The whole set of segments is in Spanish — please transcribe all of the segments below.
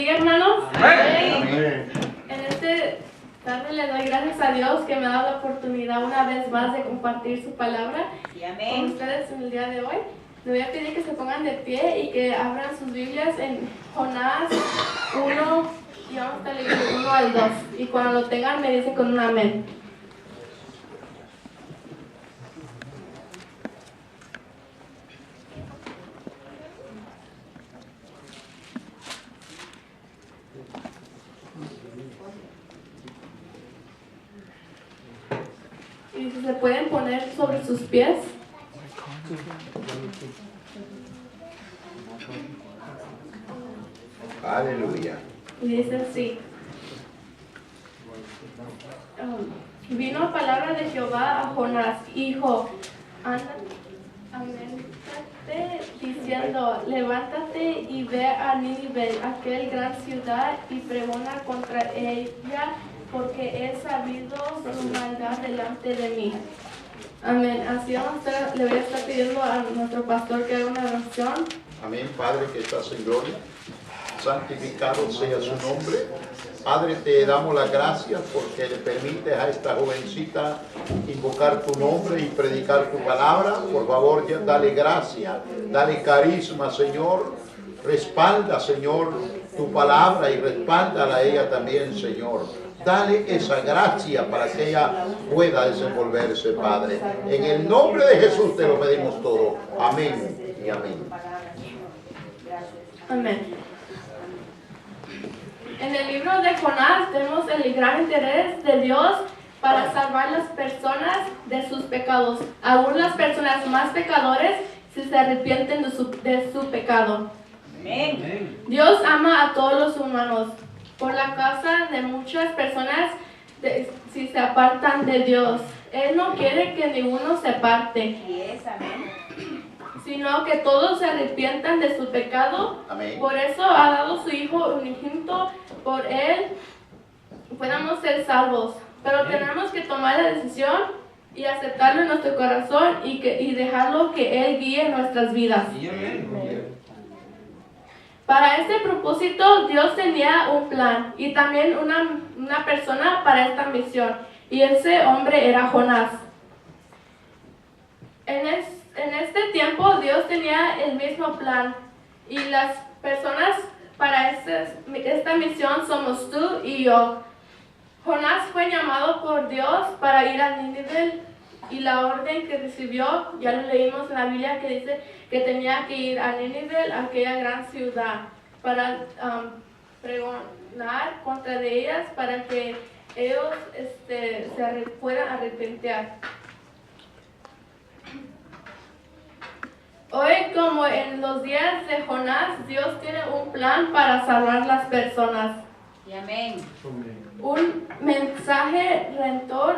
bendiga, hermanos. Amén. En este tarde le doy gracias a Dios que me ha dado la oportunidad una vez más de compartir su palabra con ustedes en el día de hoy. Le voy a pedir que se pongan de pie y que abran sus Biblias en Jonás 1 y vamos a leer 1 al 2. Y cuando lo tengan me dicen con un amén. Y si se pueden poner sobre sus pies. Aleluya. Y dice así. Vino palabra de Jehová a Jonás, hijo, aumentate, diciendo, levántate y ve a Nínive, aquel gran ciudad, y pregona contra ella, porque he sabido su maldad delante de mí. Amén. Así le voy a estar pidiendo a nuestro pastor que haga una oración. Amén, Padre que estás en gloria. Santificado sea su nombre. Padre, te damos las gracias porque le permites a esta jovencita invocar tu nombre y predicar tu palabra. Por favor, dale gracia, dale carisma, Señor. Respalda, Señor, tu palabra y respáldala a ella también, Señor. Dale esa gracia para que ella pueda desenvolverse, Padre. En el nombre de Jesús te lo pedimos todo. Amén y amén. Amén. En el libro de Jonás tenemos el gran interés de Dios para salvar a las personas de sus pecados. Aún las personas más pecadores si se arrepienten de su pecado. Amén. Dios ama a todos los humanos. Por la causa de muchas personas si se apartan de Dios. Él no quiere que ninguno se aparte. Sino que todos se arrepientan de su pecado. Amén. Por eso ha dado su Hijo unigénito, por Él podamos ser salvos. Pero Amén. tenemos que tomar la decisión y aceptarlo en nuestro corazón y dejarlo que Él guíe nuestras vidas. Amén. Para este propósito, Dios tenía un plan y también una persona para esta misión. Y ese hombre era Jonás. En este tiempo Dios tenía el mismo plan y las personas para esta misión somos tú y yo. Jonás fue llamado por Dios para ir a Nínive y la orden que recibió, ya lo leímos en la Biblia que dice que tenía que ir a Nínive, aquella gran ciudad, para pregonar contra de ellas para que ellos puedan arrepentir. Hoy, como en los días de Jonás, Dios tiene un plan para salvar las personas. Amén. Un mensaje redentor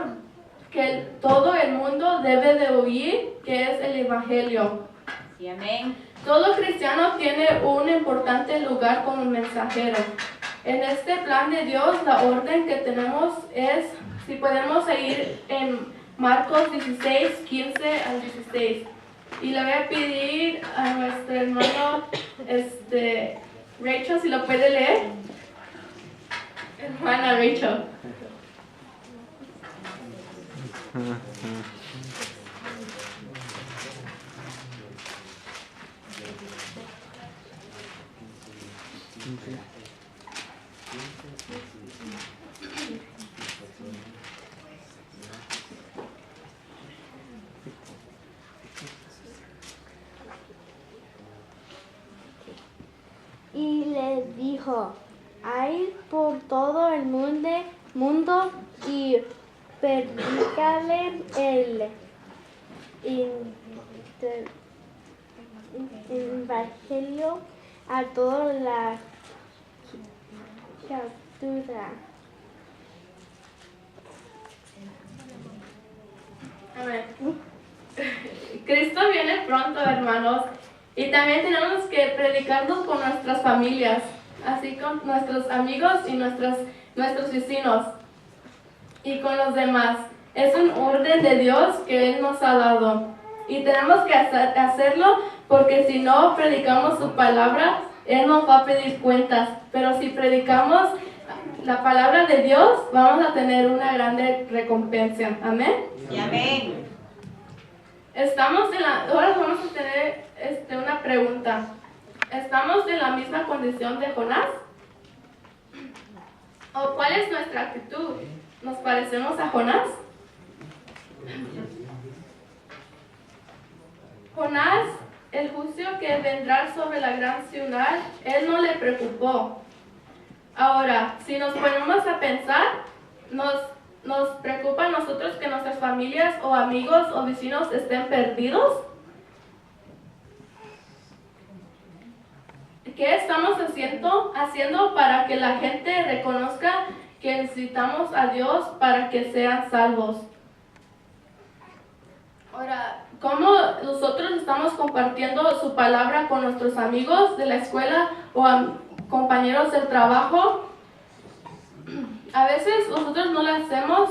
que todo el mundo debe de oír, que es el Evangelio. Amén. Todo cristiano tiene un importante lugar como mensajero. En este plan de Dios, la orden que tenemos es, si podemos ir en Marcos 16, 15 al 16. Y le voy a pedir a nuestro hermano Rachel, si lo puede leer. Hermana Rachel. Y le dijo, a ir por todo el mundo y predicarle el evangelio a toda la criatura. Amén. Cristo viene pronto, hermanos, y también tenemos que predicarlo con nuestras familias, así con nuestros amigos y nuestros vecinos y con los demás. Es un orden de Dios que Él nos ha dado y tenemos que hacerlo porque si no predicamos su palabra, Él nos va a pedir cuentas, pero si predicamos la palabra de Dios, vamos a tener una grande recompensa. Amén. Y amén. Ahora vamos a tener una pregunta. ¿Estamos en la misma condición de Jonás? ¿O cuál es nuestra actitud? ¿Nos parecemos a Jonás? Jonás, el juicio que vendrá sobre la gran ciudad, él no le preocupó. Ahora, si nos ponemos a pensar, nos preocupa a nosotros que nuestras familias o amigos o vecinos estén perdidos. ¿Qué estamos haciendo para que la gente reconozca que necesitamos a Dios para que sean salvos? Ahora, ¿cómo nosotros estamos compartiendo su palabra con nuestros amigos de la escuela o compañeros del trabajo? A veces nosotros no lo hacemos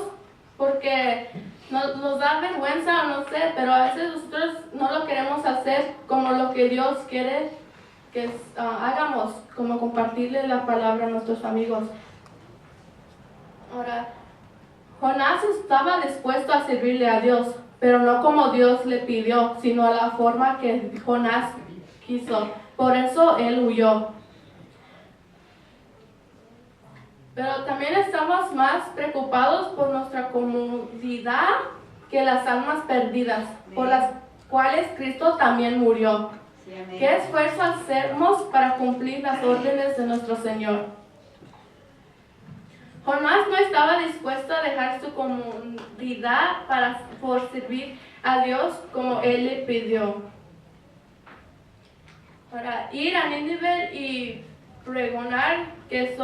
porque nos da vergüenza o no sé, pero a veces nosotros no lo queremos hacer como lo que Dios quiere que hagamos, como compartirle la palabra a nuestros amigos. Ahora, Jonás estaba dispuesto a servirle a Dios, pero no como Dios le pidió, sino a la forma que Jonás quiso. Por eso él huyó. Pero también estamos más preocupados por nuestra comodidad que las almas perdidas, por las cuales Cristo también murió. Sí, amén. ¿Qué esfuerzo hacemos para cumplir las órdenes de nuestro Señor? Jonás no estaba dispuesto a dejar su comodidad por servir a Dios como Él le pidió. Para ir a Nínive y pregonar que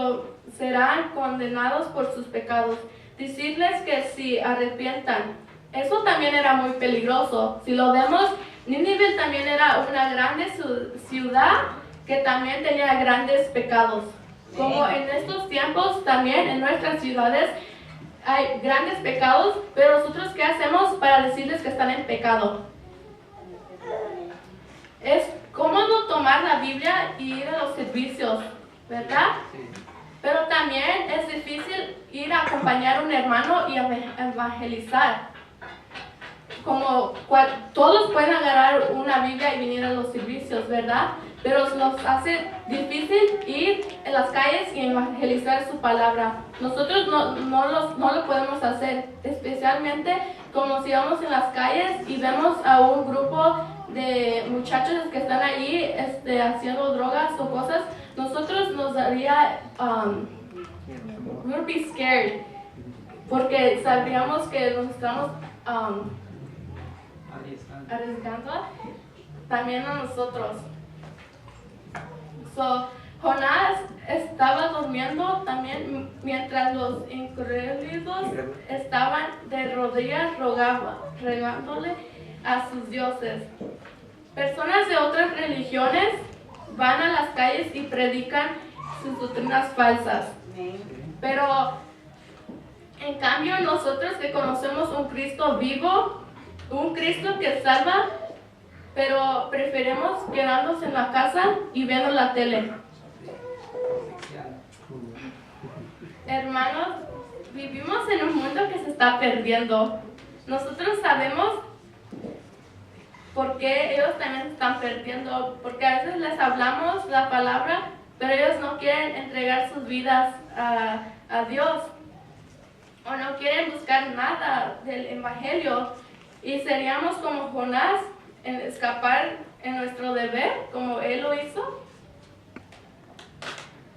serán condenados por sus pecados. Decirles que si arrepientan. Eso también era muy peligroso. Si lo vemos, Nínive también era una grande ciudad que también tenía grandes pecados. Como en estos tiempos también en nuestras ciudades hay grandes pecados, pero nosotros ¿qué hacemos para decirles que están en pecado? Es cómodo tomar la Biblia y ir a los servicios, ¿verdad? Pero también es difícil ir a acompañar a un hermano y evangelizar. Todos pueden agarrar una Biblia y venir a los servicios, ¿verdad? Pero nos hace difícil ir en las calles y evangelizar su palabra. Nosotros no lo podemos hacer, especialmente como si vamos en las calles y vemos a un grupo de muchachos que están allí haciendo drogas o cosas. Nosotros nos daría, we would be scared, porque sabríamos que nos estamos arriesgando también a nosotros. Jonás estaba durmiendo también mientras los incrédulos estaban de rodillas rogándole a sus dioses. Personas de otras religiones van a las calles y predican sus doctrinas falsas. Pero en cambio nosotros que conocemos un Cristo vivo, un Cristo que salva, pero preferimos quedarnos en la casa y viendo la tele. Hermanos, vivimos en un mundo que se está perdiendo. Nosotros sabemos por qué ellos también se están perdiendo, porque a veces les hablamos la palabra, pero ellos no quieren entregar sus vidas a Dios, o no quieren buscar nada del Evangelio, y seríamos como Jonás en escapar en nuestro deber, como él lo hizo.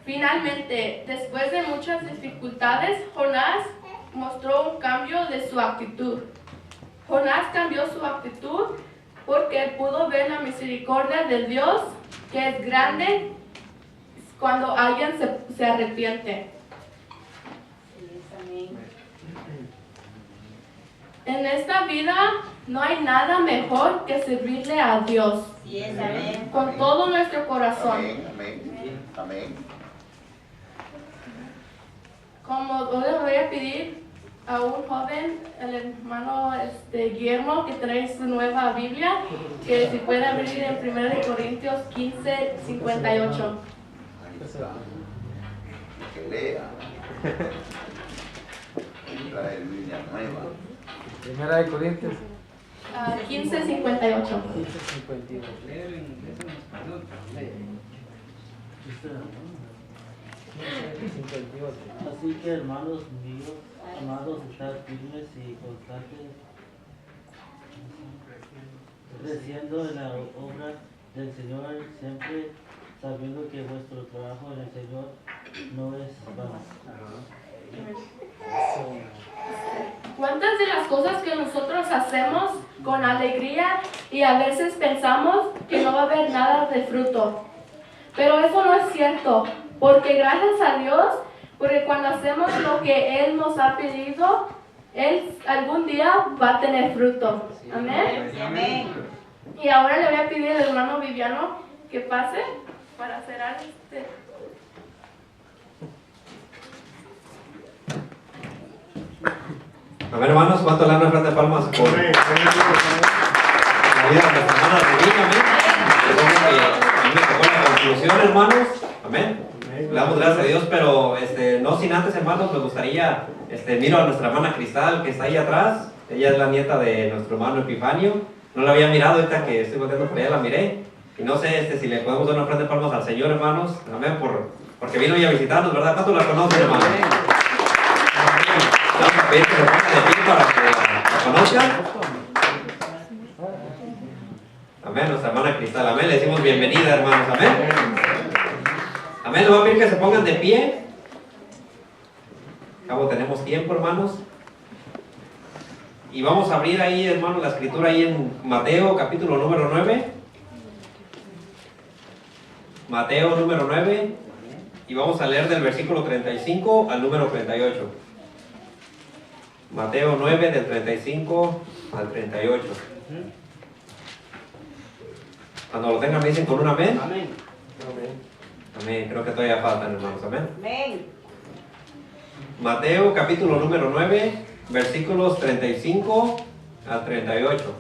Finalmente, después de muchas dificultades, Jonás mostró un cambio de su actitud. Jonás cambió su actitud porque pudo ver la misericordia de Dios, que es grande cuando alguien se arrepiente. En esta vida no hay nada mejor que servirle a Dios con todo nuestro corazón. Amén, amén, amén. Como yo les voy a pedir a un joven, el hermano Guillermo, que trae su nueva Biblia, que si puede abrir en 1 Corintios 15, 58. Que lea. Trae Biblia nueva. Primera de Corintios 15, 58. 15:52. Así que, hermanos míos, amados, estad firmes y constantes, creciendo en la obra del Señor, siempre sabiendo que vuestro trabajo en el Señor no es vano. ¿Cuántas de las cosas que nosotros hacemos con alegría y a veces pensamos que no va a haber nada de fruto? Pero eso no es cierto, porque gracias a Dios, porque cuando hacemos lo que Él nos ha pedido, Él algún día va a tener fruto. Amén. Amén. Y ahora le voy a pedir al hermano Viviano que pase para cerrar A ver, hermanos, ¿cuánto le dan una fuerte de palmas por la vida de nuestra hermana Rubí? Amén. Supongo que a mí me tocó la conclusión, hermanos. Amén. Le damos gracias a Dios, pero no sin antes, hermanos, me gustaría, miro a nuestra hermana Cristal, que está ahí atrás. Ella es la nieta de nuestro hermano Epifanio. No la había mirado, ahorita que estoy volviendo por allá la miré. Y no sé si le podemos dar una fuerte de palmas al Señor, hermanos. Amén, porque vino hoy a visitarnos, ¿verdad? ¿Cuántos la conocen, hermanos? Vamos a pedir que se pongan de pie para que la conozcan. Amén, nuestra hermana Cristal. Amén, le decimos bienvenida, hermanos. Amén. Amén, le voy a pedir que se pongan de pie. Acabo, tenemos tiempo, hermanos. Y vamos a abrir ahí, hermanos, la escritura ahí en Mateo, capítulo número 9. Mateo número 9. Y vamos a leer del versículo 35 al número 38. Mateo 9, del 35 al 38. Cuando lo tengan me dicen con un amén. Amén. Amén. Creo que todavía faltan, hermanos. Amén. Amén. Mateo capítulo número 9, versículos 35 al 38.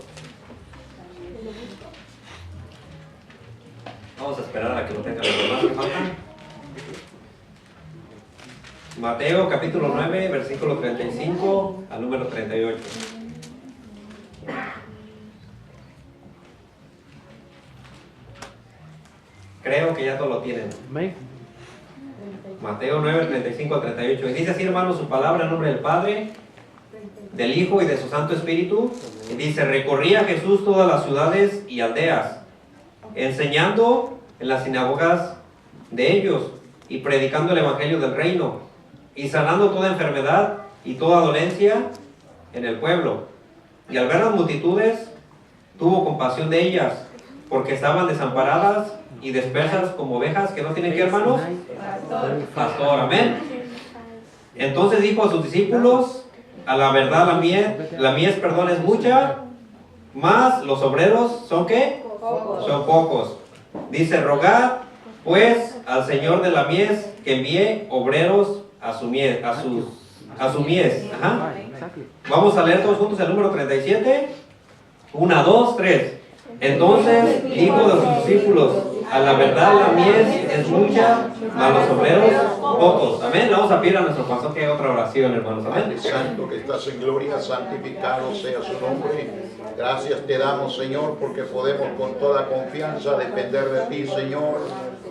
Vamos a esperar a que lo tengan los demás que faltan. Mateo capítulo 9, versículo 35 al número 38. Creo que ya todos lo tienen. Amén. Mateo 9, 35 al 38. Y dice así, hermanos, su palabra en nombre del Padre, del Hijo y de su Santo Espíritu. Y dice, recorría Jesús todas las ciudades y aldeas, enseñando en las sinagogas de ellos y predicando el evangelio del reino y sanando toda enfermedad y toda dolencia en el pueblo. Y al ver las multitudes, tuvo compasión de ellas, porque estaban desamparadas y dispersas como ovejas que no tienen que, hermanos, pastor. Amén. Entonces dijo a sus discípulos, a la verdad la mies, perdón, es mucha, mas los obreros son ¿qué? Pocos. Son pocos. Dice, rogad pues al Señor de la mies que envíe obreros a su mies, a su mies. Ajá. Vamos a leer todos juntos el número 37. 1, 2, 3. Entonces dijo a sus discípulos, a la verdad la mies es mucha, a los obreros pocos. Amén. Le vamos a pedir a nuestro pastor que haga otra oración, hermanos. Amén. Padre Santo que estás en gloria, santificado sea su nombre. Gracias te damos, Señor, porque podemos con toda confianza depender de ti, Señor.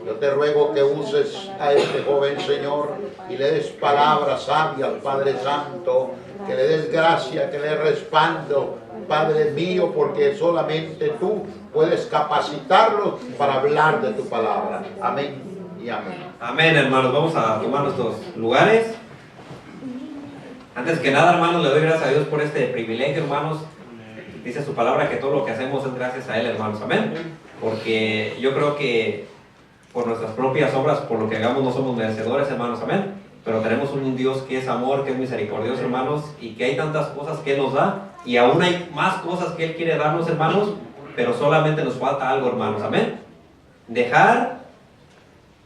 Yo te ruego que uses a este joven, Señor, y le des palabras sabias, Padre Santo, que le des gracia, que le des respaldo, Padre mío, porque solamente tú puedes capacitarlos para hablar de tu palabra. Amén y amén. Amén, hermanos. Vamos a tomar nuestros lugares. Antes que nada, hermanos, le doy gracias a Dios por este privilegio, hermanos. Dice su palabra que todo lo que hacemos es gracias a Él, hermanos. Amén. Porque yo creo que por nuestras propias obras, por lo que hagamos, no somos merecedores, hermanos. Amén. Pero tenemos un Dios que es amor, que es misericordioso, hermanos, y que hay tantas cosas que Él nos da, y aún hay más cosas que Él quiere darnos, hermanos, pero solamente nos falta algo, hermanos. Amén. Dejar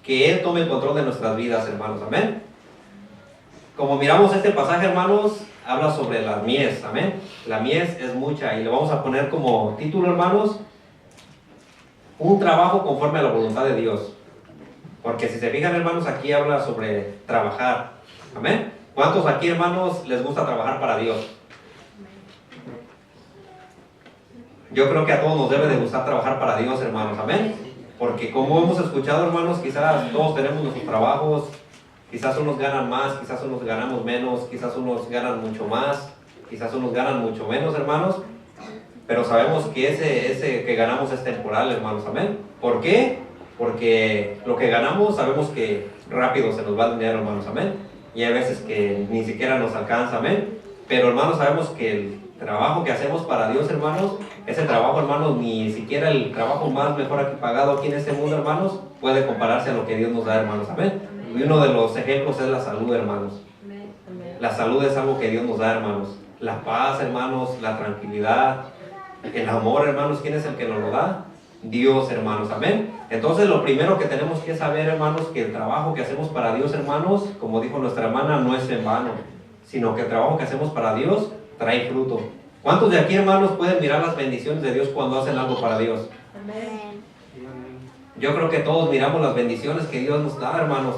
que Él tome el control de nuestras vidas, hermanos. Amén. como miramos este pasaje, hermanos, habla sobre la mies, amén. La mies es mucha y le vamos a poner como título, hermanos, un trabajo conforme a la voluntad de Dios. Porque si se fijan, hermanos, aquí habla sobre trabajar, amén. ¿Cuántos aquí, hermanos, les gusta trabajar para Dios? Yo creo que a todos nos debe de gustar trabajar para Dios, hermanos, amén. Porque como hemos escuchado, hermanos, quizás todos tenemos nuestros trabajos. Quizás unos ganan más, quizás unos ganamos menos, quizás unos ganan mucho más, quizás unos ganan mucho menos, hermanos. Pero sabemos que ese que ganamos es temporal, hermanos, amén. ¿Por qué? Porque lo que ganamos sabemos que rápido se nos va el dinero, hermanos, amén. Y hay veces que ni siquiera nos alcanza, amén. Pero, hermanos, sabemos que el trabajo que hacemos para Dios, hermanos, ese trabajo, hermanos, ni siquiera el trabajo más mejor aquí pagado aquí en este mundo, hermanos, puede compararse a lo que Dios nos da, hermanos, amén. Y uno de los ejemplos es la salud, hermanos. La salud es algo que Dios nos da, hermanos. La paz, hermanos, la tranquilidad, el amor, hermanos, ¿quién es el que nos lo da? Dios, hermanos, amén. Entonces lo primero que tenemos que saber, hermanos, que el trabajo que hacemos para Dios, hermanos, como dijo nuestra hermana, no es en vano, sino que el trabajo que hacemos para Dios trae fruto. ¿Cuántos de aquí, hermanos, pueden mirar las bendiciones de Dios cuando hacen algo para Dios? Amén. Yo creo que todos miramos las bendiciones que Dios nos da, hermanos.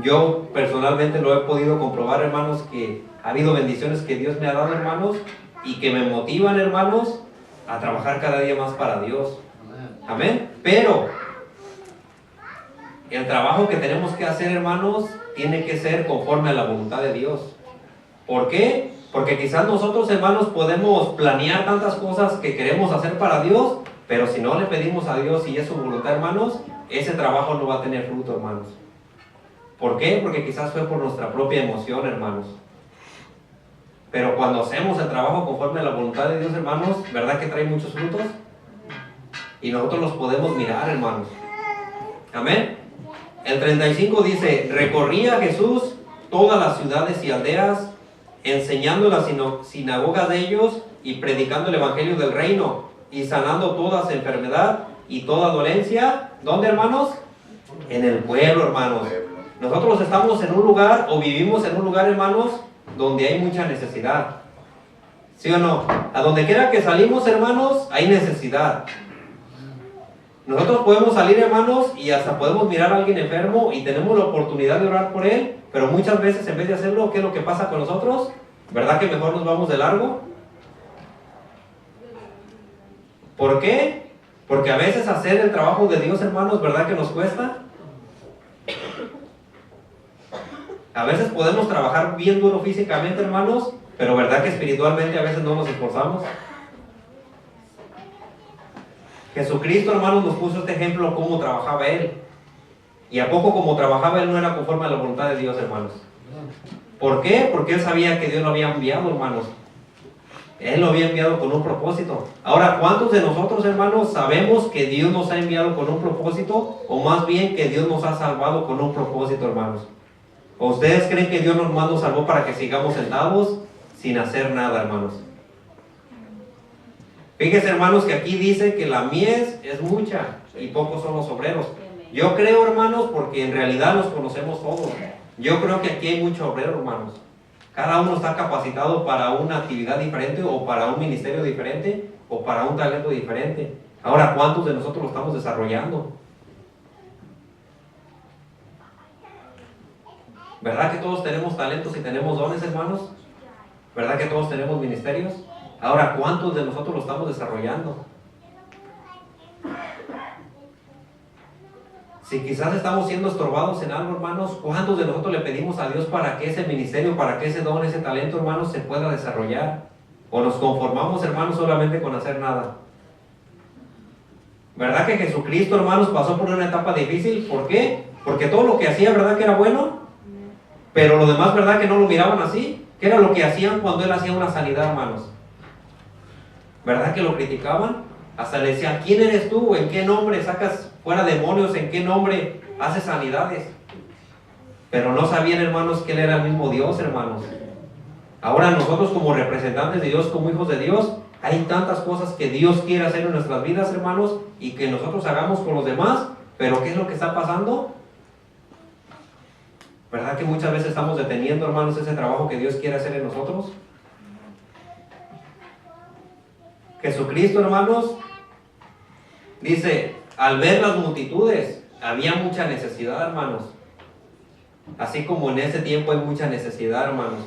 Yo personalmente lo he podido comprobar, hermanos, que ha habido bendiciones que Dios me ha dado, hermanos, y que me motivan, hermanos, a trabajar cada día más para Dios. Amén. Pero el trabajo que tenemos que hacer, hermanos, tiene que ser conforme a la voluntad de Dios. ¿Por qué? Porque quizás nosotros, hermanos, podemos planear tantas cosas que queremos hacer para Dios, pero si no le pedimos a Dios y es su voluntad, hermanos, ese trabajo no va a tener fruto, hermanos. ¿Por qué? Porque quizás fue por nuestra propia emoción, hermanos. Pero cuando hacemos el trabajo conforme a la voluntad de Dios, hermanos, ¿verdad que trae muchos frutos? Y nosotros los podemos mirar, hermanos. Amén. El 35 dice, recorría Jesús todas las ciudades y aldeas, enseñando las sinagogas de ellos y predicando el evangelio del reino y sanando toda enfermedad y toda dolencia. ¿Dónde, hermanos? En el pueblo, hermanos. Nosotros estamos en un lugar o vivimos en un lugar, hermanos, donde hay mucha necesidad. ¿Sí o no? A donde quiera que salimos, hermanos, hay necesidad. Nosotros podemos salir, hermanos, y hasta podemos mirar a alguien enfermo y tenemos la oportunidad de orar por él, pero muchas veces en vez de hacerlo, ¿qué es lo que pasa con nosotros? ¿Verdad que mejor nos vamos de largo? ¿Por qué? Porque a veces hacer el trabajo de Dios, hermanos, ¿verdad que nos cuesta? A veces podemos trabajar bien duro físicamente, hermanos, pero ¿verdad que espiritualmente a veces no nos esforzamos? Jesucristo, hermanos, nos puso este ejemplo cómo trabajaba Él. ¿Y a poco como trabajaba Él no era conforme a la voluntad de Dios, hermanos? ¿Por qué? Porque Él sabía que Dios lo había enviado, hermanos. Él lo había enviado con un propósito. Ahora, ¿cuántos de nosotros, hermanos, sabemos que Dios nos ha enviado con un propósito? O más bien que Dios nos ha salvado con un propósito, hermanos. ¿O ustedes creen que Dios nos salvó para que sigamos sentados sin hacer nada, hermanos? Fíjense, hermanos, que aquí dice que la mies es mucha y pocos son los obreros. Yo creo, hermanos, porque en realidad nos conocemos todos. Yo creo que aquí hay mucho obrero, hermanos. Cada uno está capacitado para una actividad diferente o para un ministerio diferente o para un talento diferente. Ahora, ¿cuántos de nosotros lo estamos desarrollando? ¿Verdad que todos tenemos talentos y tenemos dones, hermanos? ¿Verdad que todos tenemos ministerios? Ahora, ¿cuántos de nosotros lo estamos desarrollando? Si quizás estamos siendo estorbados en algo, hermanos, ¿cuántos de nosotros le pedimos a Dios para que ese ministerio, para que ese don, ese talento, hermanos, se pueda desarrollar? ¿O nos conformamos, hermanos, solamente con hacer nada? ¿Verdad que Jesucristo, hermanos, pasó por una etapa difícil? ¿Por qué? Porque todo lo que hacía, ¿verdad que era bueno? Pero lo demás, ¿verdad que no lo miraban así? ¿Qué era lo que hacían cuando Él hacía una sanidad, hermanos? ¿Verdad que lo criticaban? Hasta le decían, ¿quién eres tú? ¿En qué nombre sacas fuera demonios? ¿En qué nombre haces sanidades? Pero no sabían, hermanos, que Él era el mismo Dios, hermanos. Ahora nosotros como representantes de Dios, como hijos de Dios, hay tantas cosas que Dios quiere hacer en nuestras vidas, hermanos, y que nosotros hagamos con los demás. Pero ¿qué es lo que está pasando? ¿Verdad que muchas veces estamos deteniendo, hermanos, ese trabajo que Dios quiere hacer en nosotros? Jesucristo, hermanos, dice, al ver las multitudes, había mucha necesidad, hermanos. Así como en ese tiempo hay mucha necesidad, hermanos.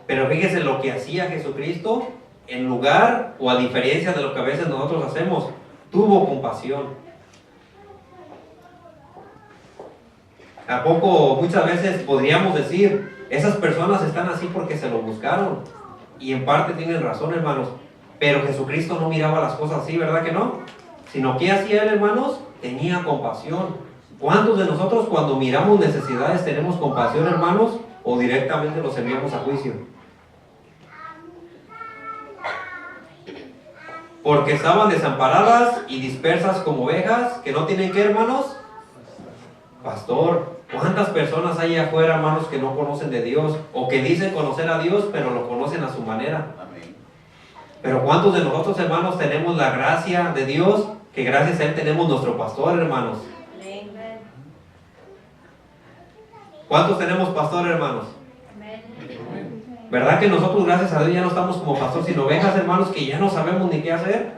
Pero fíjese lo que hacía Jesucristo, en lugar o a diferencia de lo que a veces nosotros hacemos, tuvo compasión. ¿A poco muchas veces podríamos decir, esas personas están así porque se lo buscaron? Y en parte tienen razón, hermanos. Pero Jesucristo no miraba las cosas así, ¿verdad que no? Sino que hacía él, hermanos, tenía compasión. ¿Cuántos de nosotros cuando miramos necesidades tenemos compasión, hermanos? ¿O directamente los enviamos a juicio? Porque estaban desamparadas y dispersas como ovejas que no tienen ¿qué, hermanos? Pastor. ¿Cuántas personas hay afuera, hermanos, que no conocen de Dios? O que dicen conocer a Dios, pero lo conocen a su manera. Amén. Pero ¿cuántos de nosotros, hermanos, tenemos la gracia de Dios? Que gracias a Él tenemos nuestro pastor, hermanos. Amén. ¿Cuántos tenemos pastor, hermanos? Amén. ¿Verdad que nosotros, gracias a Dios, ya no estamos como pastor, sino ovejas, hermanos, que ya no sabemos ni qué hacer?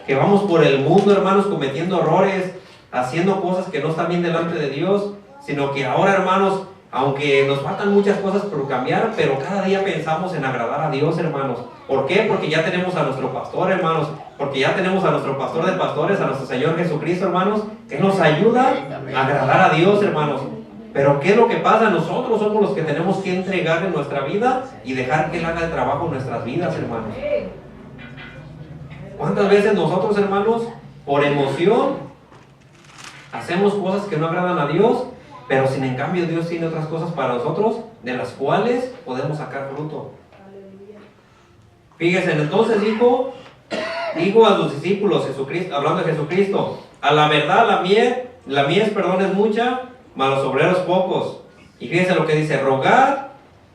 Que vamos por el mundo, hermanos, cometiendo errores, haciendo cosas que no están bien delante de Dios, sino que ahora, hermanos, aunque nos faltan muchas cosas por cambiar, pero cada día pensamos en agradar a Dios, hermanos. ¿Por qué? Porque ya tenemos a nuestro pastor, hermanos, porque ya tenemos a nuestro pastor de pastores, a nuestro Señor Jesucristo, hermanos, que nos ayuda a agradar a Dios, hermanos. Pero ¿qué es lo que pasa? Nosotros somos los que tenemos que entregarle nuestra vida y dejar que Él haga el trabajo en nuestras vidas, hermanos. ¿Cuántas veces nosotros, hermanos, por emoción, hacemos cosas que no agradan a Dios, pero sin en cambio Dios tiene otras cosas para nosotros, de las cuales podemos sacar fruto? Fíjense, entonces dijo a sus discípulos, Jesucristo, hablando de Jesucristo, a la verdad la mies, es mucha, mas los obreros pocos. Y fíjense lo que dice, rogad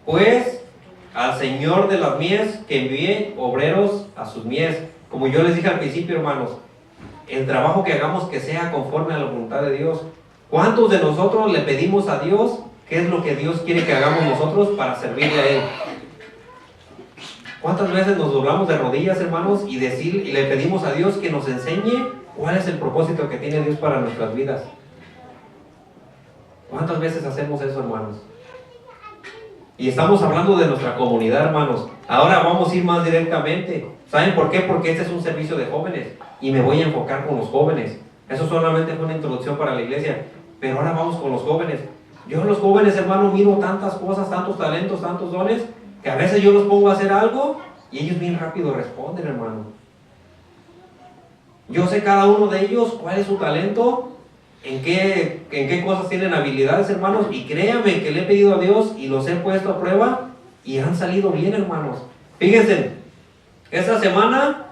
pues al Señor de las mies que envíe obreros a sus mies. Como yo les dije al principio, hermanos, el trabajo que hagamos que sea conforme a la voluntad de Dios. ¿Cuántos de nosotros le pedimos a Dios qué es lo que Dios quiere que hagamos nosotros para servirle a Él? ¿Cuántas veces nos doblamos de rodillas, hermanos, y le pedimos a Dios que nos enseñe cuál es el propósito que tiene Dios para nuestras vidas? ¿Cuántas veces hacemos eso, hermanos? Y estamos hablando de nuestra comunidad, hermanos. Ahora vamos a ir más directamente. ¿Saben por qué? Porque este es un servicio de jóvenes y me voy a enfocar con los jóvenes. Eso solamente fue una introducción para la iglesia, pero ahora vamos con los jóvenes. Yo en los jóvenes, hermano, miro tantas cosas, tantos talentos, tantos dones, que a veces yo los pongo a hacer algo y ellos bien rápido responden, hermano. Yo sé cada uno de ellos cuál es su talento, en qué cosas tienen habilidades, hermanos, y créanme que le he pedido a Dios y los he puesto a prueba y han salido bien, hermanos. Fíjense, esta semana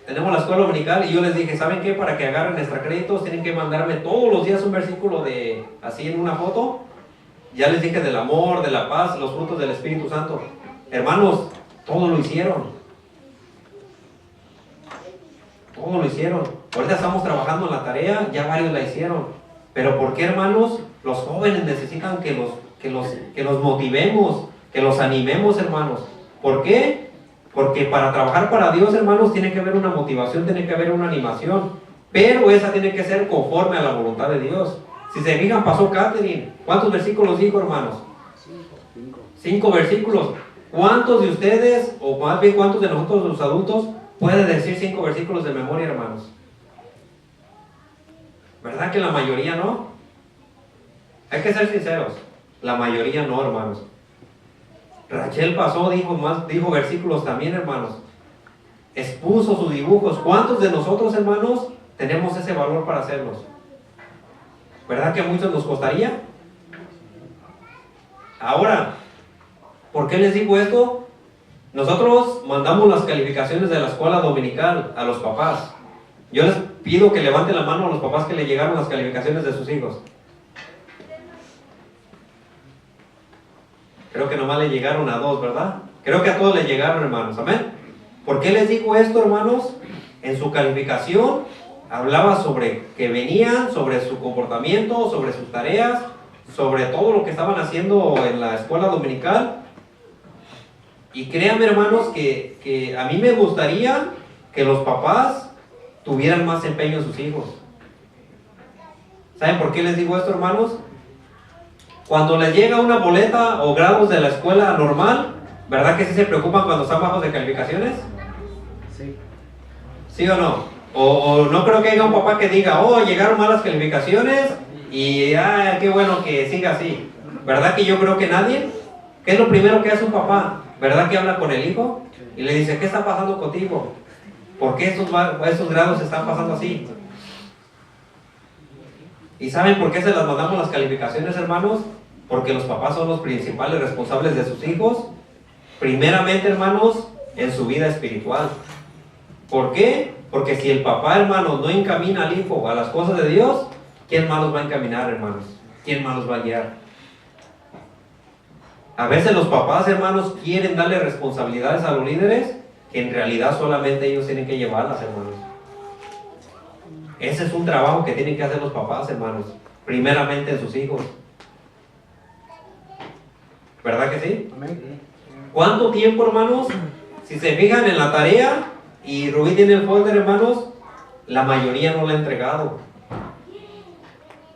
tenemos la escuela dominical y yo les dije, ¿saben qué? Para que agarren extra créditos tienen que mandarme todos los días un versículo así en una foto. Ya les dije del amor, de la paz, los frutos del Espíritu Santo. Hermanos, todo lo hicieron. Todo lo hicieron. Ahorita estamos trabajando en la tarea, ya varios la hicieron. Pero ¿por qué, hermanos? Los jóvenes necesitan que los motivemos, que los animemos, hermanos. ¿Por qué? Porque para trabajar para Dios, hermanos, tiene que haber una motivación, tiene que haber una animación. Pero esa tiene que ser conforme a la voluntad de Dios. Si se fijan, pasó Catherine. ¿Cuántos versículos dijo, hermanos? 5 versículos. ¿Cuántos de ustedes, o más bien cuántos de nosotros los adultos, pueden decir 5 versículos de memoria, hermanos? ¿Verdad que la mayoría no? Hay que ser sinceros. La mayoría no, hermanos. Rachel pasó, dijo versículos también, hermanos. Expuso sus dibujos. ¿Cuántos de nosotros, hermanos, tenemos ese valor para hacerlos? ¿Verdad que a muchos nos costaría? Ahora, ¿por qué les digo esto? Nosotros mandamos las calificaciones de la escuela dominical a los papás. Yo les pido que levanten la mano a los papás que le llegaron las calificaciones de sus hijos. Creo que nomás le llegaron a 2, ¿verdad? Creo que a todos le llegaron, hermanos. ¿Amén? ¿Por qué les digo esto, hermanos? En su calificación hablaba sobre que venían, sobre su comportamiento, sobre sus tareas, sobre todo lo que estaban haciendo en la escuela dominical. Y créanme, hermanos, que a mí me gustaría que los papás tuvieran más empeño en sus hijos. ¿Saben por qué les digo esto, hermanos? Cuando les llega una boleta o grados de la escuela normal, ¿verdad que sí se preocupan cuando están bajos de calificaciones? Sí. ¿Sí o no? O no creo que haya un papá que diga, oh, llegaron malas calificaciones y qué bueno que siga así. ¿Verdad que yo creo que nadie? ¿Qué es lo primero que hace un papá? ¿Verdad que habla con el hijo? Y le dice, ¿qué está pasando contigo? ¿Por qué estos grados están pasando así? ¿Y saben por qué se las mandamos las calificaciones, hermanos? Porque los papás son los principales responsables de sus hijos. Primeramente, hermanos, en su vida espiritual. ¿Por qué? Porque si el papá, hermanos, no encamina al hijo a las cosas de Dios, ¿quién más los va a encaminar, hermanos? ¿Quién más los va a guiar? A veces los papás, hermanos, quieren darle responsabilidades a los líderes que en realidad solamente ellos tienen que llevarlas, hermanos. Ese es un trabajo que tienen que hacer los papás, hermanos, primeramente en sus hijos. ¿Verdad que sí? Amén. ¿Cuánto tiempo, hermanos? Si se fijan en la tarea, y Rubí tiene el folder, hermanos, la mayoría no la ha entregado.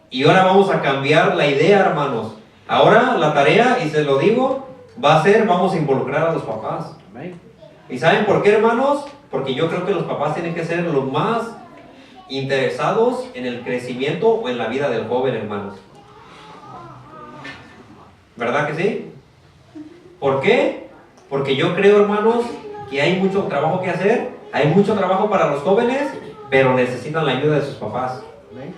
Y ahora vamos a cambiar la idea, hermanos. Ahora la tarea, y se lo digo, va a ser, vamos a involucrar a los papás. Amén. ¿Y saben por qué, hermanos? Porque yo creo que los papás tienen que ser los más interesados en el crecimiento o en la vida del joven, hermanos. ¿Verdad que sí? ¿Por qué? Porque yo creo, hermanos, que hay mucho trabajo que hacer, hay mucho trabajo para los jóvenes, pero necesitan la ayuda de sus papás. Amén.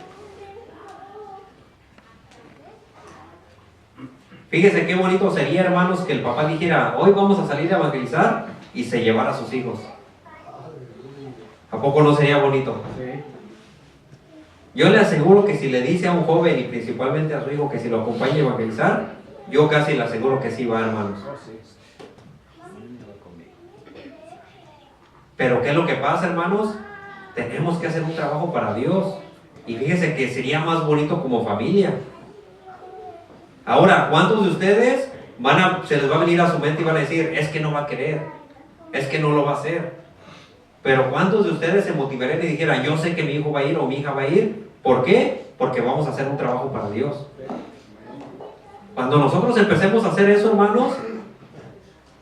Fíjese qué bonito sería, hermanos, que el papá dijera, hoy vamos a salir a evangelizar, y se llevara a sus hijos. ¿A poco no sería bonito? Sí. Yo le aseguro que si le dice a un joven, y principalmente a su hijo, que si lo acompaña a evangelizar, yo casi le aseguro que sí va, hermanos. Oh, sí. Pero ¿qué es lo que pasa, hermanos? Tenemos que hacer un trabajo para Dios. Y fíjese que sería más bonito como familia. Ahora, ¿cuántos de ustedes se les va a venir a su mente y van a decir, es que no va a querer, es que no lo va a hacer? Pero ¿cuántos de ustedes se motivarían y dijeran, yo sé que mi hijo va a ir o mi hija va a ir? ¿Por qué? Porque vamos a hacer un trabajo para Dios. Cuando nosotros empecemos a hacer eso, hermanos,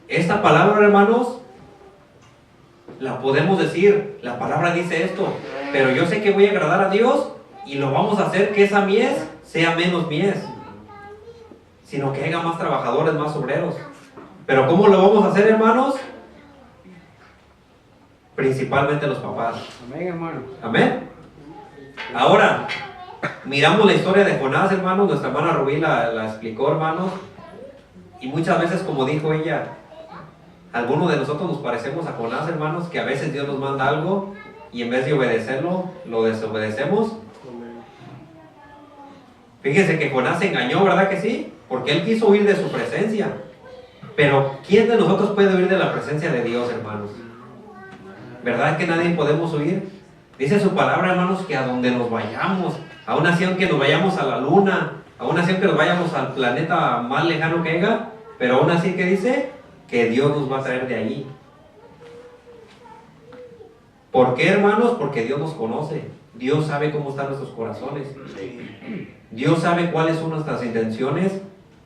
esta palabra, hermanos, la podemos decir, la palabra dice esto, pero yo sé que voy a agradar a Dios y lo vamos a hacer que esa mies sea menos mies, sino que haya más trabajadores, más obreros. Pero ¿cómo lo vamos a hacer, hermanos? Principalmente los papás. Amén, hermano. Amén. Ahora, miramos la historia de Jonás, hermanos. Nuestra hermana Rubí la explicó, hermanos. Y muchas veces, como dijo ella, algunos de nosotros nos parecemos a Jonás, hermanos, que a veces Dios nos manda algo y en vez de obedecerlo, lo desobedecemos. Fíjese que Jonás se engañó, ¿verdad que sí? Porque él quiso huir de su presencia. Pero ¿quién de nosotros puede huir de la presencia de Dios, hermanos? ¿Verdad que nadie podemos huir? Dice su palabra, hermanos, que a donde nos vayamos, aún así aunque nos vayamos a la luna, aún así aunque nos vayamos al planeta más lejano que haya, pero aún así que dice que Dios nos va a traer de allí. ¿Por qué, hermanos? Porque Dios nos conoce. Dios sabe cómo están nuestros corazones. Dios sabe cuáles son nuestras intenciones.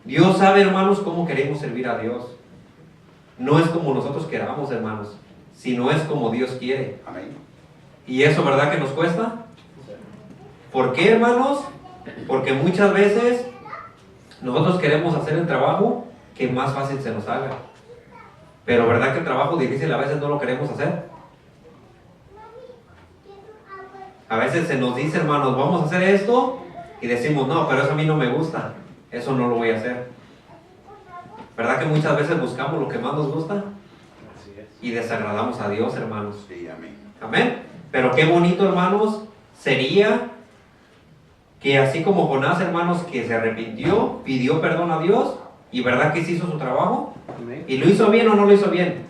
Dios sabe, hermanos, cómo queremos servir a Dios. No es como nosotros queramos, hermanos, sino es como Dios quiere. Amén. ¿Y eso, verdad que nos cuesta? ¿Por qué, hermanos? Porque muchas veces nosotros queremos hacer el trabajo que más fácil se nos haga. Pero ¿verdad que el trabajo difícil a veces no lo queremos hacer? A veces se nos dice, hermanos, vamos a hacer esto, y decimos, no, pero eso a mí no me gusta, eso no lo voy a hacer. ¿Verdad que muchas veces buscamos lo que más nos gusta? Y desagradamos a Dios, hermanos. Sí, amén. Amén. Pero qué bonito, hermanos, sería que así como Jonás, hermanos, que se arrepintió, pidió perdón a Dios, y verdad que sí hizo su trabajo, Amén. y lo hizo bien o no lo hizo bien.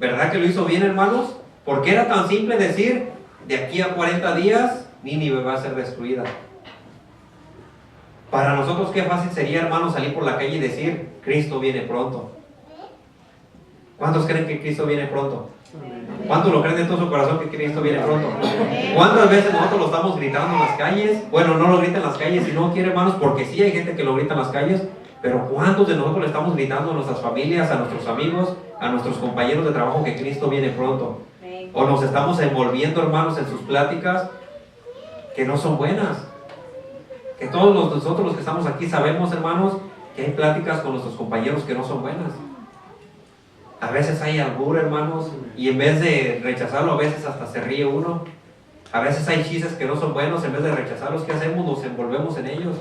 ¿Verdad que lo hizo bien, hermanos? Porque era tan simple decir, de aquí a 40 días, Nínive va a ser destruida. Para nosotros qué fácil sería, hermanos, salir por la calle y decir, Cristo viene pronto. ¿Cuántos creen que Cristo viene pronto? ¿Cuántos lo creen de todo su corazón que Cristo viene pronto? ¿Cuántas veces nosotros lo estamos gritando en las calles? Bueno, no lo grita en las calles, si no quiere, hermanos, porque sí hay gente que lo grita en las calles, pero ¿cuántos de nosotros le estamos gritando a nuestras familias, a nuestros amigos, a nuestros compañeros de trabajo que Cristo viene pronto? O nos estamos envolviendo, hermanos, en sus pláticas que no son buenas. Que todos nosotros los que estamos aquí sabemos, hermanos, que hay pláticas con nuestros compañeros que no son buenas. A veces hay albur, hermanos, y en vez de rechazarlo, a veces hasta se ríe uno. A veces hay chistes que no son buenos, en vez de rechazarlos, ¿qué hacemos? Nos envolvemos en ellos.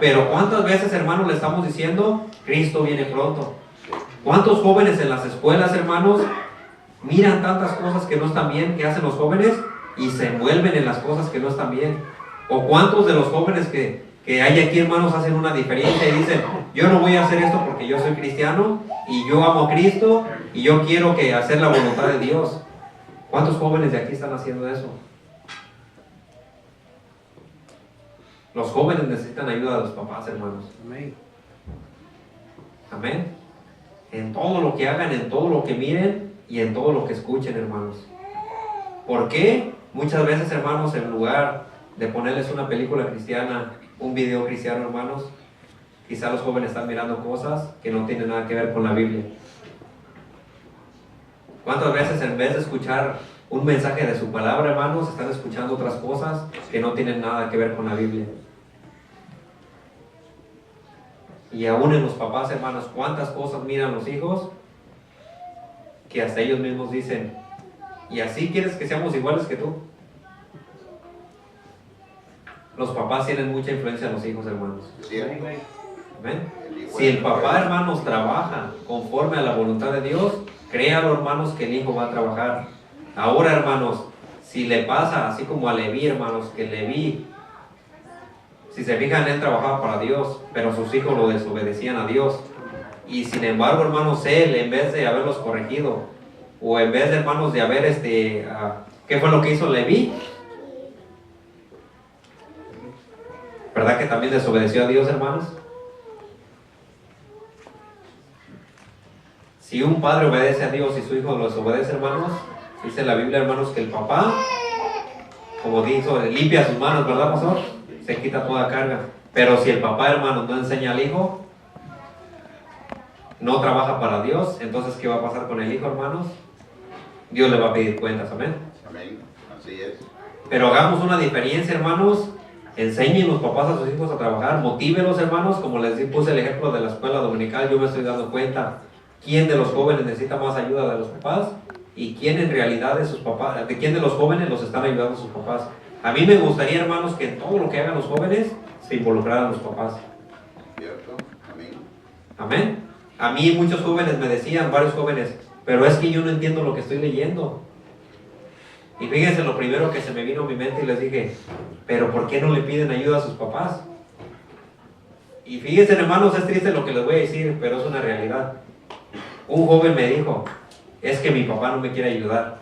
Pero ¿cuántas veces, hermanos, le estamos diciendo, Cristo viene pronto? ¿Cuántos jóvenes en las escuelas, hermanos, miran tantas cosas que no están bien, que hacen los jóvenes, y se envuelven en las cosas que no están bien? ¿O cuántos de los jóvenes que hay aquí, hermanos, hacen una diferencia y dicen, yo no voy a hacer esto porque yo soy cristiano y yo amo a Cristo y yo quiero hacer la voluntad de Dios? ¿Cuántos jóvenes de aquí están haciendo eso? Los jóvenes necesitan ayuda de los papás, hermanos. Amén. Amén. En todo lo que hagan, en todo lo que miren y en todo lo que escuchen, hermanos. ¿Por qué? Muchas veces, hermanos, en lugar de ponerles una película cristiana, un video cristiano, hermanos, quizá los jóvenes están mirando cosas que no tienen nada que ver con la Biblia. ¿Cuántas veces en vez de escuchar un mensaje de su palabra, hermanos, están escuchando otras cosas que no tienen nada que ver con la Biblia? Y aún en los papás, hermanos, ¿cuántas cosas miran los hijos que hasta ellos mismos dicen, ¿y así quieres que seamos iguales que tú? Los papás tienen mucha influencia en los hijos, hermanos. ¿Cierto? ¿Amén? Si el papá, hermanos, trabaja conforme a la voluntad de Dios, créalo, hermanos, que el hijo va a trabajar. Ahora, hermanos, si le pasa así como a Leví, hermanos, que Leví, si se fijan, él trabajaba para Dios, pero sus hijos lo desobedecían a Dios. Y sin embargo, hermanos, él, en vez de haberlos corregido, o en vez de, hermanos, de haber, ¿qué fue lo que hizo Leví? ¿Verdad que también desobedeció a Dios, hermanos? Si un padre obedece a Dios y su hijo lo desobedece, hermanos, dice la Biblia, hermanos, que el papá, como dijo, limpia sus manos, ¿verdad, pastor? Se quita toda carga. Pero si el papá, hermanos, no enseña al hijo, no trabaja para Dios, entonces ¿qué va a pasar con el hijo, hermanos? Dios le va a pedir cuentas, amén. Amén. Así es. Pero hagamos una diferencia, hermanos. Enseñen los papás a sus hijos a trabajar, motívelos, hermanos, como les puse el ejemplo de la escuela dominical. Yo me estoy dando cuenta quién de los jóvenes necesita más ayuda de los papás y quién en realidad de sus papás, de quién de los jóvenes los están ayudando sus papás. A mí me gustaría, hermanos, que en todo lo que hagan los jóvenes se involucraran los papás. ¿Cierto? Amén. Amén. A mí muchos jóvenes me decían, varios jóvenes, pero es que yo no entiendo lo que estoy leyendo. Y fíjense, lo primero que se me vino a mi mente y les dije, pero ¿por qué no le piden ayuda a sus papás? Y fíjense, hermanos, es triste lo que les voy a decir, pero es una realidad. Un joven me dijo, es que mi papá no me quiere ayudar.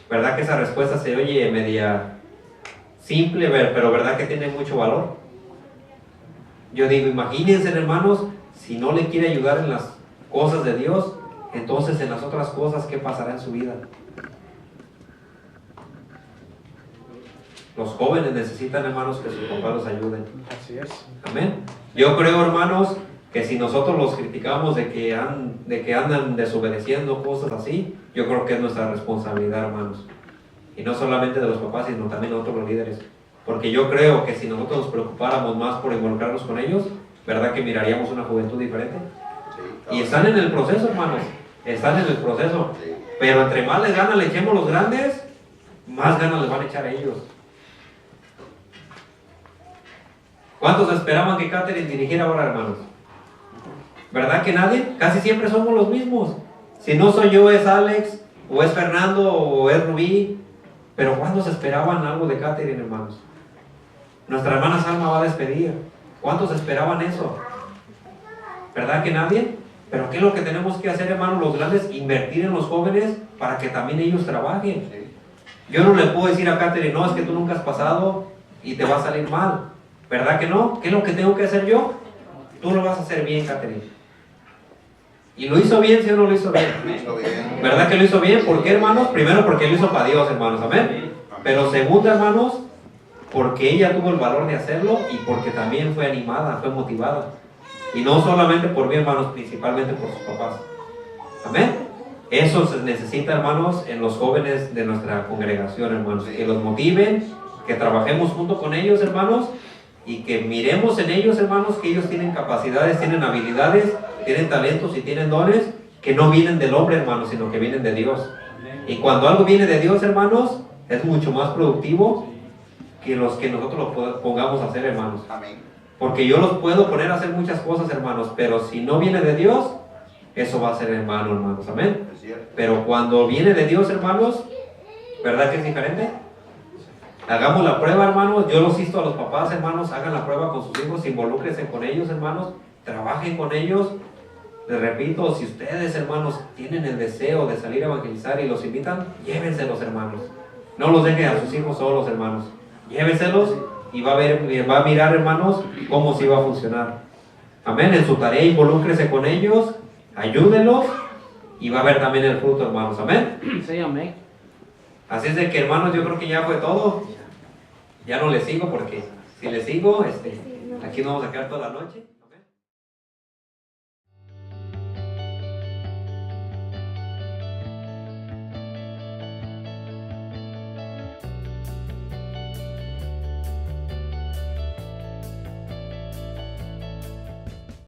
¿Verdad que esa respuesta se oye media simple, pero verdad que tiene mucho valor? Yo digo, imagínense, hermanos, si no le quiere ayudar en las cosas de Dios, entonces en las otras cosas, ¿qué pasará en su vida? Los jóvenes necesitan, hermanos, que sus papás los ayuden. Así es. Amén. Yo creo, hermanos, que si nosotros los criticamos de que andan desobedeciendo cosas así, yo creo que es nuestra responsabilidad, hermanos. Y no solamente de los papás, sino también de nosotros los líderes. Porque yo creo que si nosotros nos preocupáramos más por involucrarnos con ellos, ¿verdad que miraríamos una juventud diferente? Sí, Y están en el proceso, hermanos. Están en el proceso. sí. Pero entre más les ganas le echemos los grandes, más ganas les van a echar a ellos. ¿Cuántos esperaban que Catherine dirigiera ahora, hermanos? ¿Verdad que nadie? Casi siempre somos los mismos. Si no soy yo, es Alex, o es Fernando, o es Rubí. Pero ¿cuántos esperaban algo de Catherine, hermanos? Nuestra hermana Salma va a despedir. ¿Cuántos esperaban eso? ¿Verdad que nadie? Pero ¿qué es lo que tenemos que hacer, hermanos, los grandes? Invertir en los jóvenes para que también ellos trabajen. Yo no le puedo decir a Catherine, no, es que tú nunca has pasado y te va a salir mal. ¿Verdad que no? ¿Qué es lo que tengo que hacer yo? Tú lo vas a hacer bien, Catherine. ¿Y lo hizo bien, sí o no lo hizo bien? Hizo bien. ¿Verdad que lo hizo bien? ¿Por qué, hermanos? Primero porque lo hizo para Dios, hermanos. Amén. Pero segundo, hermanos, porque ella tuvo el valor de hacerlo y porque también fue animada, fue motivada. Y no solamente por mí, hermanos, principalmente por sus papás. Amén. Eso se necesita, hermanos, en los jóvenes de nuestra congregación, hermanos. Que los motiven, que trabajemos junto con ellos, hermanos, y que miremos en ellos, hermanos, que ellos tienen capacidades, tienen habilidades, tienen talentos y tienen dones que no vienen del hombre, hermanos, sino que vienen de Dios. Y cuando algo viene de Dios, hermanos, es mucho más productivo que los que nosotros lo pongamos a hacer, hermanos. Amén. Porque yo los puedo poner a hacer muchas cosas, hermanos, pero si no viene de Dios, eso va a ser en vano, hermanos. Amén. Es cierto. Pero cuando viene de Dios, hermanos, ¿verdad que es diferente? Hagamos la prueba, hermanos. Yo los insto a los papás, hermanos, hagan la prueba con sus hijos, involúcrense con ellos, hermanos, trabajen con ellos. Les repito, si ustedes, hermanos, tienen el deseo de salir a evangelizar y los invitan, llévenselos, hermanos. No los dejen a sus hijos solos, hermanos. Llévenselos y va a mirar, hermanos, cómo sí va a funcionar. Amén. En su tarea, involúcrese con ellos, ayúdenlos y va a ver también el fruto, hermanos. Amén. Sí, amén. Así es de que, hermanos, yo creo que ya fue todo. Ya no les sigo porque si les sigo, aquí nos vamos a quedar toda la noche.